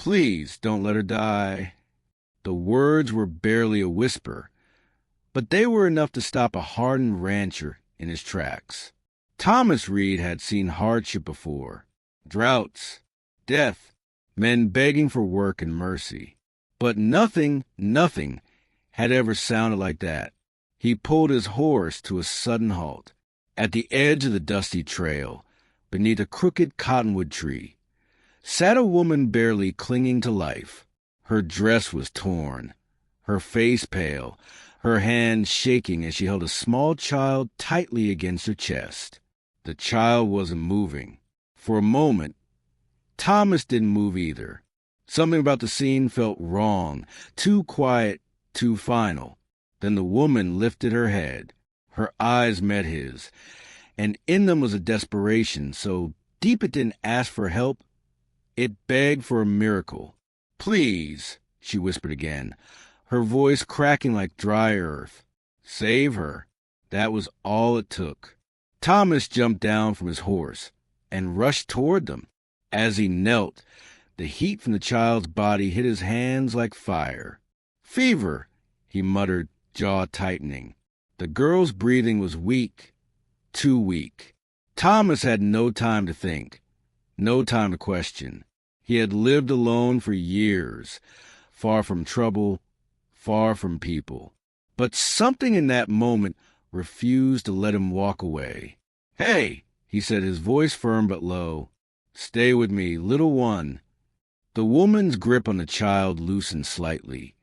Please don't let her die." The words were barely a whisper, but they were enough to stop a hardened rancher in his tracks. Thomas Reed had seen hardship before, droughts, death, men begging for work and mercy. But nothing had ever sounded like that. He pulled his horse to a sudden halt, at the edge of the dusty trail, beneath a crooked cottonwood tree. Sat a woman barely clinging to life. Her dress was torn, her face pale, her hands shaking as she held a small child tightly against her chest. The child wasn't moving. For a moment, Thomas didn't move either. Something about the scene felt wrong, too quiet, too final. Then the woman lifted her head. Her eyes met his, and in them was a desperation so deep it didn't ask for help, it begged for a miracle. "Please," she whispered again, her voice cracking like dry earth. Save her. That was all it took. Thomas jumped down from his horse and rushed toward them. As he knelt, the heat from the child's body hit his hands like fire. "Fever," he muttered, jaw tightening. The girl's breathing was weak, too weak. Thomas had no time to think, no time to question. He had lived alone for years, far from trouble, far from people. But something in that moment refused to let him walk away. "Hey," he said, his voice firm but low. "Stay with me, little one." The woman's grip on the child loosened slightly,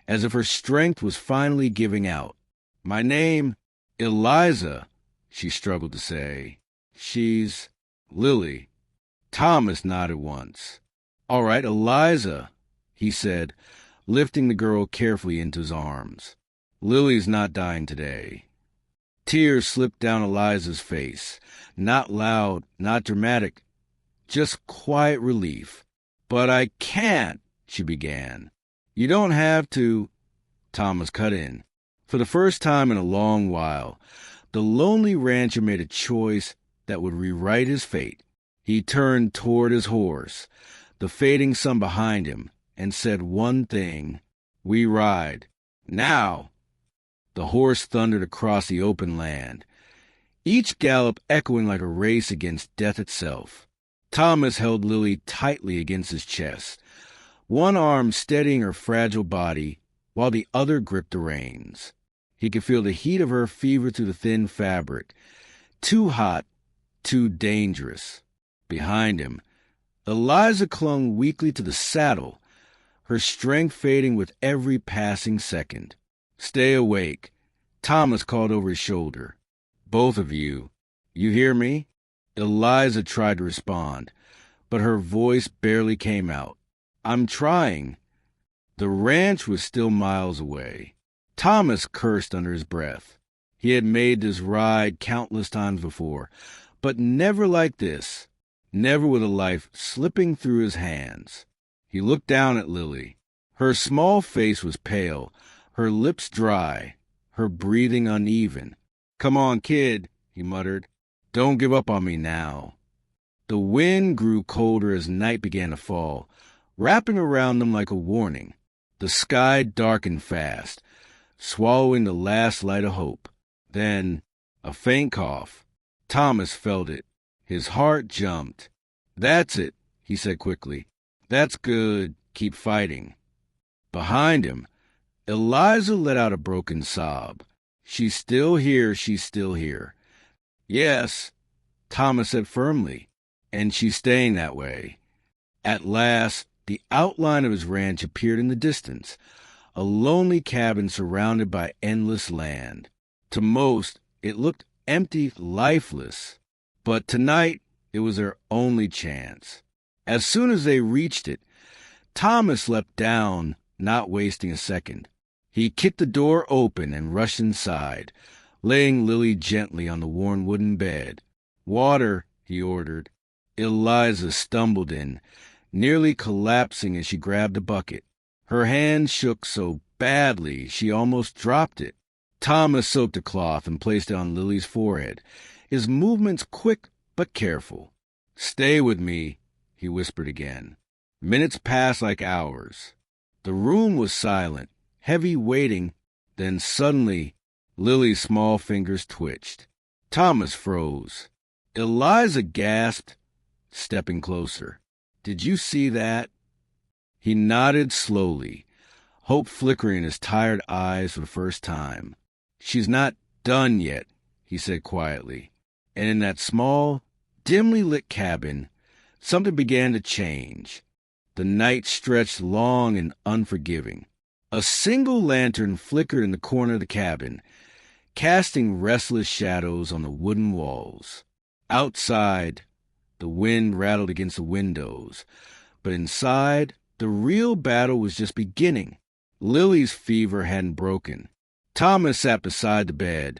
as if her strength was finally giving out. "My name, Eliza," she struggled to say. "She's Lily." Thomas nodded once. "All right, Eliza," he said, lifting the girl carefully into his arms. "Lily's not dying today." Tears slipped down Eliza's face, not loud, not dramatic, just quiet relief. "But I can't," she began. "You don't have to," Thomas cut in. For the first time in a long while, the lonely rancher made a choice that would rewrite his fate. He turned toward his horse, the fading sun behind him, and said one thing: "We ride. Now!" The horse thundered across the open land, each gallop echoing like a race against death itself. Thomas held Lily tightly against his chest, one arm steadying her fragile body while the other gripped the reins. He could feel the heat of her fever through the thin fabric, too hot, too dangerous. Behind him, Eliza clung weakly to the saddle, her strength fading with every passing second. "Stay awake," Thomas called over his shoulder. "Both of you. You hear me?" Eliza tried to respond, but her voice barely came out. "I'm trying." The ranch was still miles away. Thomas cursed under his breath. He had made this ride countless times before, but never like this, never with a life slipping through his hands. He looked down at Lily. Her small face was pale, her lips dry, her breathing uneven. "Come on, kid," he muttered. "Don't give up on me now." The wind grew colder as night began to fall, wrapping around them like a warning. The sky darkened fast, swallowing the last light of hope. Then, a faint cough. Thomas felt it. His heart jumped. "That's it," he said quickly. "That's good. Keep fighting." Behind him, Eliza let out a broken sob. "She's still here, she's still here." "Yes," Thomas said firmly, "and she's staying that way." At last, the outline of his ranch appeared in the distance, a lonely cabin surrounded by endless land. To most, it looked empty, lifeless. But tonight, it was their only chance. As soon as they reached it, Thomas leapt down, not wasting a second. He kicked the door open and rushed inside, laying Lily gently on the worn wooden bed. "Water," he ordered. Eliza stumbled in, nearly collapsing as she grabbed a bucket. Her hand shook so badly she almost dropped it. Thomas soaked a cloth and placed it on Lily's forehead, his movements quick but careful. "Stay with me," he whispered again. Minutes passed like hours. The room was silent, heavy waiting. Then suddenly, Lily's small fingers twitched. Thomas froze. Eliza gasped, stepping closer. "Did you see that?" He nodded slowly, hope flickering in his tired eyes for the first time. "She's not done yet," he said quietly. And in that small, dimly lit cabin, something began to change. The night stretched long and unforgiving. A single lantern flickered in the corner of the cabin, casting restless shadows on the wooden walls. Outside, the wind rattled against the windows, but inside, the real battle was just beginning. Lily's fever hadn't broken. Thomas sat beside the bed,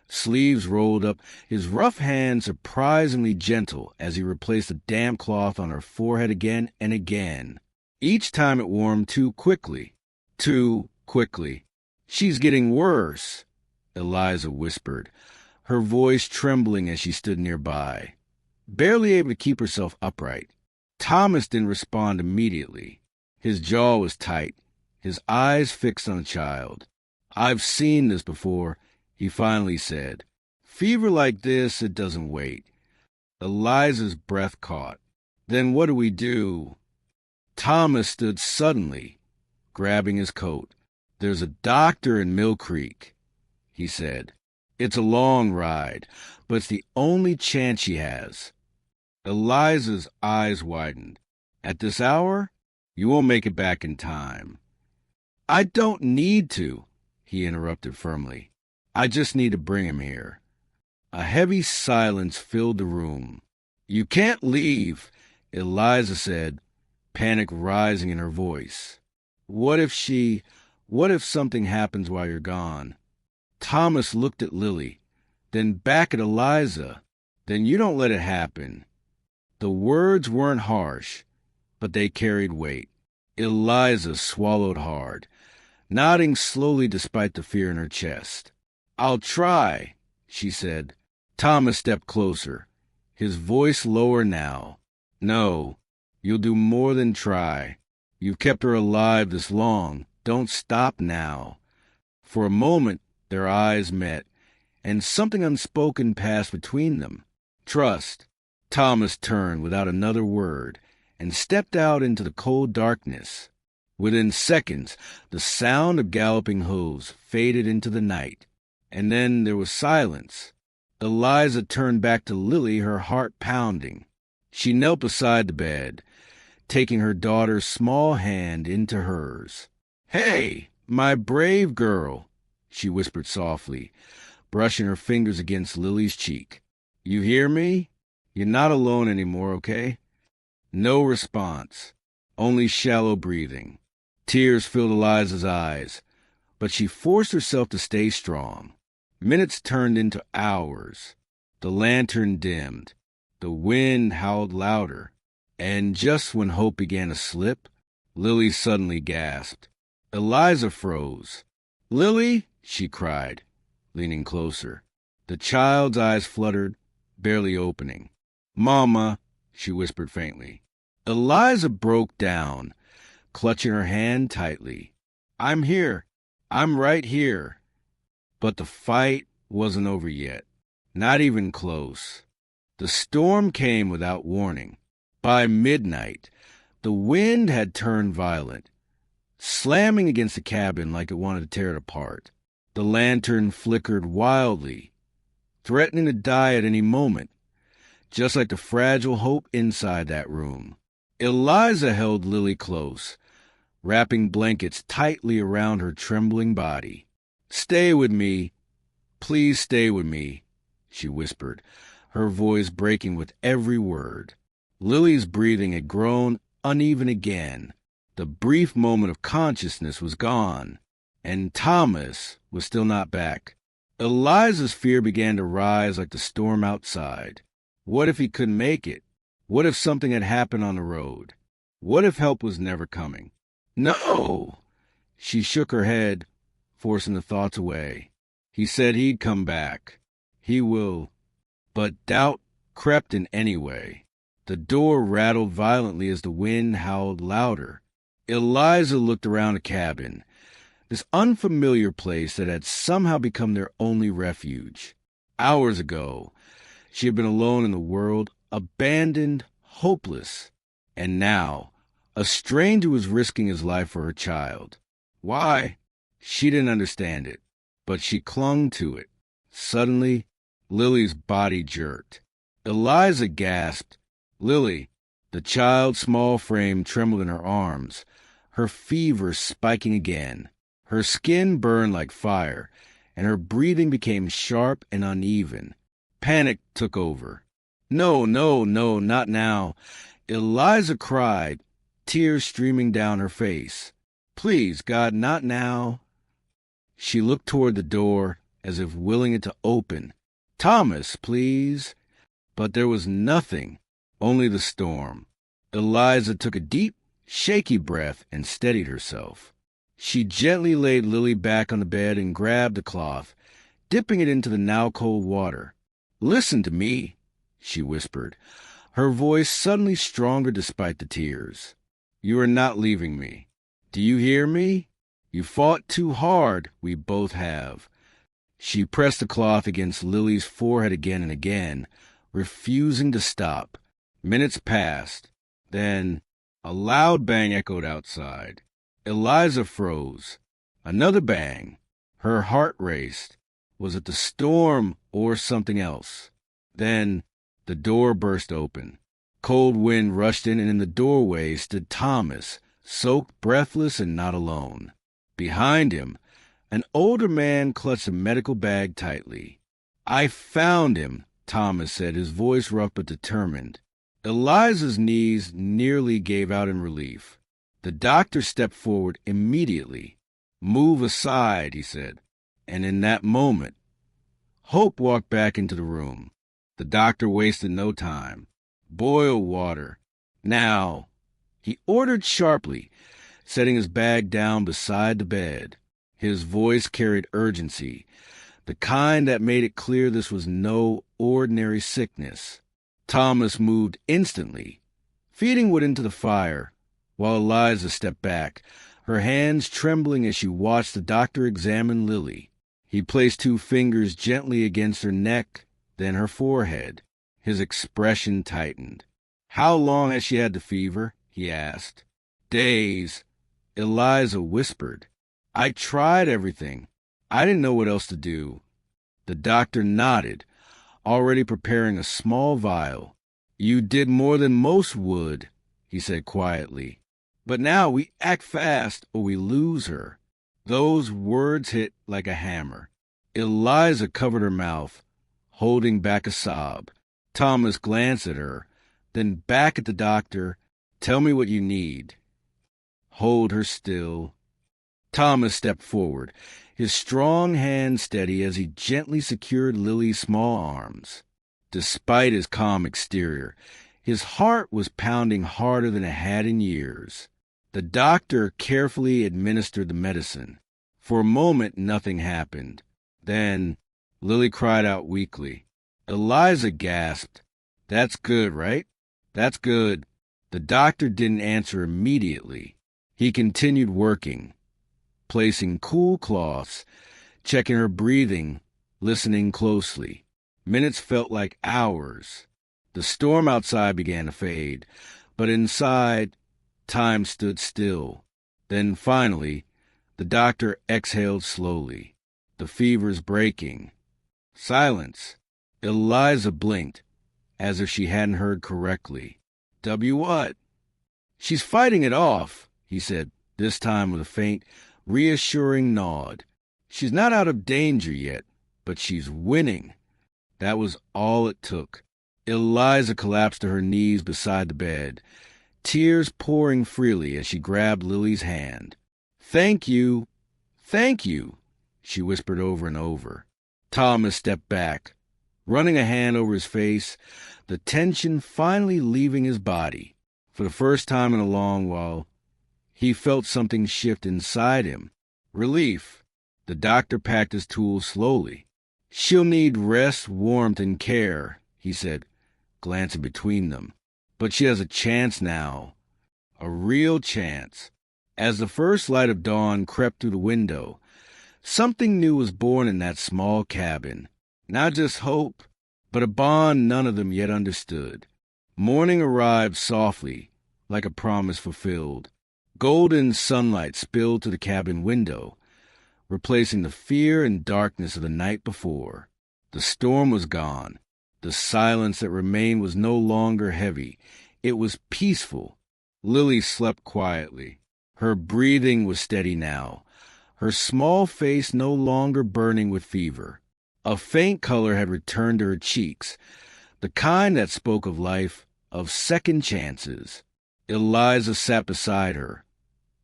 sleeves rolled up, his rough hand surprisingly gentle as he replaced the damp cloth on her forehead again and again. Each time it warmed too quickly. Too quickly. "She's getting worse," Eliza whispered, her voice trembling as she stood nearby, barely able to keep herself upright. Thomas didn't respond immediately. His jaw was tight, his eyes fixed on the child. "I've seen this before," he finally said. "Fever like this, it doesn't wait." Eliza's breath caught. "Then what do we do?" Thomas stood suddenly, grabbing his coat. "There's a doctor in Mill Creek," he said. "It's a long ride, but it's the only chance she has." Eliza's eyes widened. "At this hour? You won't make it back in time." "I don't need to," he interrupted firmly. "I just need to bring him here." A heavy silence filled the room. "You can't leave," Eliza said, panic rising in her voice. What if something happens while you're gone?" Thomas looked at Lily, then back at Eliza. "Then you don't let it happen." The words weren't harsh, but they carried weight. Eliza swallowed hard, nodding slowly despite the fear in her chest. "I'll try," she said. Thomas stepped closer, his voice lower now. "No, you'll do more than try. You've kept her alive this long. Don't stop now." For a moment, their eyes met, and something unspoken passed between them. "Trust." Thomas turned without another word and stepped out into the cold darkness. Within seconds, the sound of galloping hooves faded into the night, and then there was silence. Eliza turned back to Lily, her heart pounding. She knelt beside the bed, taking her daughter's small hand into hers. "Hey, my brave girl," she whispered softly, brushing her fingers against Lily's cheek. "You hear me? You're not alone anymore, okay?" No response, only shallow breathing. Tears filled Eliza's eyes, but she forced herself to stay strong. Minutes turned into hours. The lantern dimmed. The wind howled louder. And just when hope began to slip, Lily suddenly gasped. Eliza froze. "Lily!" she cried, leaning closer. The child's eyes fluttered, barely opening. "Mama," she whispered faintly. Eliza broke down, clutching her hand tightly. "I'm here. I'm right here." But the fight wasn't over yet. Not even close. The storm came without warning. By midnight, the wind had turned violent, slamming against the cabin like it wanted to tear it apart. The lantern flickered wildly, threatening to die at any moment, just like the fragile hope inside that room. Eliza held Lily close, wrapping blankets tightly around her trembling body. "Stay with me. Please stay with me," she whispered, her voice breaking with every word. Lily's breathing had grown uneven again. The brief moment of consciousness was gone, and Thomas was still not back. Eliza's fear began to rise like the storm outside. What if he couldn't make it? What if something had happened on the road? What if help was never coming? "No!" She shook her head, forcing the thoughts away. "He said he'd come back. He will." But doubt crept in anyway. The door rattled violently as the wind howled louder. Eliza looked around the cabin, this unfamiliar place that had somehow become their only refuge. Hours ago, she had been alone in the world, abandoned, hopeless. And now, a stranger was risking his life for her child. Why? She didn't understand it, but she clung to it. Suddenly, Lily's body jerked. Eliza gasped. Lily, the child's small frame trembled in her arms, her fever spiking again. Her skin burned like fire, and her breathing became sharp and uneven. Panic took over. No, no, no, not now. Eliza cried, tears streaming down her face. Please, God, not now. She looked toward the door as if willing it to open. Thomas, please. But there was nothing, only the storm. Eliza took a deep, shaky breath and steadied herself. She gently laid Lily back on the bed and grabbed the cloth, dipping it into the now cold water. Listen to me, she whispered, her voice suddenly stronger despite the tears. You are not leaving me. Do you hear me? You fought too hard, we both have. She pressed the cloth against Lily's forehead again and again, refusing to stop. Minutes passed. Then a loud bang echoed outside. Eliza froze. Another bang. Her heart raced. Was it the storm or something else? Then the door burst open. Cold wind rushed in, and in the doorway stood Thomas, soaked, breathless, and not alone. Behind him, an older man clutched a medical bag tightly. I found him, Thomas said, his voice rough but determined. Eliza's knees nearly gave out in relief. The doctor stepped forward immediately. Move aside, he said. And in that moment, Hope walked back into the room. The doctor wasted no time. Boil water. Now, he ordered sharply, setting his bag down beside the bed. His voice carried urgency, the kind that made it clear this was no ordinary sickness. Thomas moved instantly, feeding wood into the fire, while Eliza stepped back, her hands trembling as she watched the doctor examine Lily. He placed 2 fingers gently against her neck, then her forehead. His expression tightened. How long has she had the fever? He asked. Days, Eliza whispered. I tried everything. I didn't know what else to do. The doctor nodded, already preparing a small vial. You did more than most would, he said quietly. But now we act fast or we lose her. Those words hit like a hammer. Eliza covered her mouth, holding back a sob. Thomas glanced at her, then back at the doctor. Tell me what you need. Hold her still. Thomas stepped forward, his strong hand steady as he gently secured Lily's small arms. Despite his calm exterior, his heart was pounding harder than it had in years. The doctor carefully administered the medicine. For a moment, nothing happened. Then, Lily cried out weakly. Eliza gasped. That's good, right? That's good. The doctor didn't answer immediately. He continued working, placing cool cloths, checking her breathing, listening closely. Minutes felt like hours. The storm outside began to fade, but inside, time stood still. Then finally, the doctor exhaled slowly. The fever's breaking. Silence. Eliza blinked, as if she hadn't heard correctly. W what? She's fighting it off, he said, this time with a faint, reassuring nod. She's not out of danger yet, but she's winning. That was all it took. Eliza collapsed to her knees beside the bed, tears pouring freely as she grabbed Lily's hand. Thank you, she whispered over and over. Thomas stepped back, running a hand over his face, the tension finally leaving his body. For the first time in a long while, he felt something shift inside him. Relief. The doctor packed his tools slowly. She'll need rest, warmth, and care, he said, glancing between them. But she has a chance now, a real chance. As the first light of dawn crept through the window, something new was born in that small cabin. Not just hope, but a bond none of them yet understood. Morning arrived softly, like a promise fulfilled. Golden sunlight spilled to the cabin window, replacing the fear and darkness of the night before. The storm was gone. The silence that remained was no longer heavy. It was peaceful. Lily slept quietly. Her breathing was steady now, her small face no longer burning with fever. A faint color had returned to her cheeks, the kind that spoke of life, of second chances. Eliza sat beside her,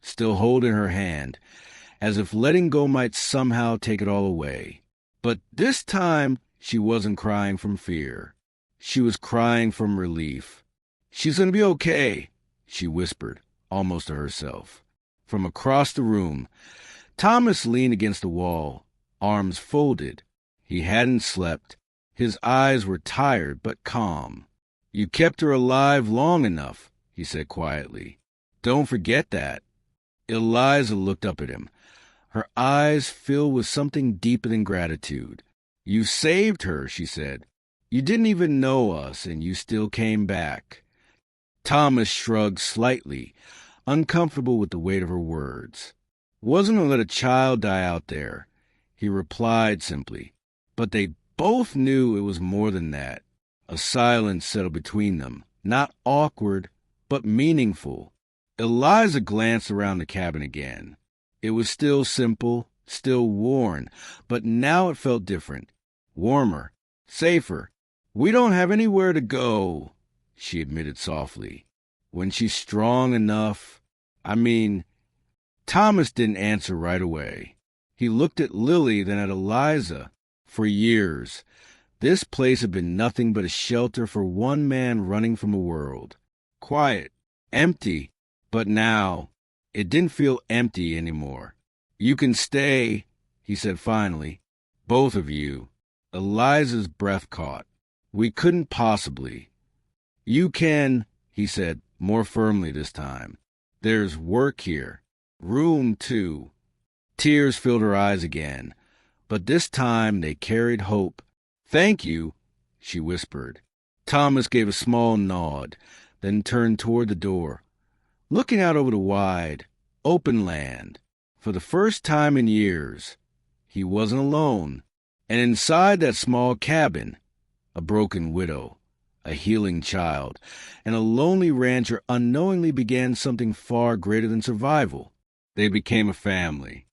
still holding her hand, as if letting go might somehow take it all away. But this time she wasn't crying from fear. She was crying from relief. "She's going to be okay," she whispered, almost to herself. From across the room, Thomas leaned against the wall, arms folded. He hadn't slept. His eyes were tired but calm. "You kept her alive long enough," he said quietly. "Don't forget that." Eliza looked up at him, her eyes filled with something deeper than gratitude. "You saved her," she said. "You didn't even know us, and you still came back." Thomas shrugged slightly, uncomfortable with the weight of her words. "Wasn't going to let a child die out there," he replied simply. But they both knew it was more than that. A silence settled between them, not awkward, but meaningful. Eliza glanced around the cabin again. It was still simple, still worn, but now it felt different. Warmer, safer. "We don't have anywhere to go," she admitted softly. "When she's strong enough, Thomas didn't answer right away. He looked at Lily, then at Eliza. For years, this place had been nothing but a shelter for one man running from a world. Quiet, empty, but now it didn't feel empty anymore. "You can stay," he said finally. "Both of you." Eliza's breath caught. "We couldn't possibly." "You can," he said, more firmly this time. "There's work here. Room, too." Tears filled her eyes again, but this time they carried hope. "Thank you," she whispered. Thomas gave a small nod, then turned toward the door, looking out over the wide, open land. For the first time in years, he wasn't alone. And inside that small cabin, a broken widow, a healing child, and a lonely rancher unknowingly began something far greater than survival. They became a family.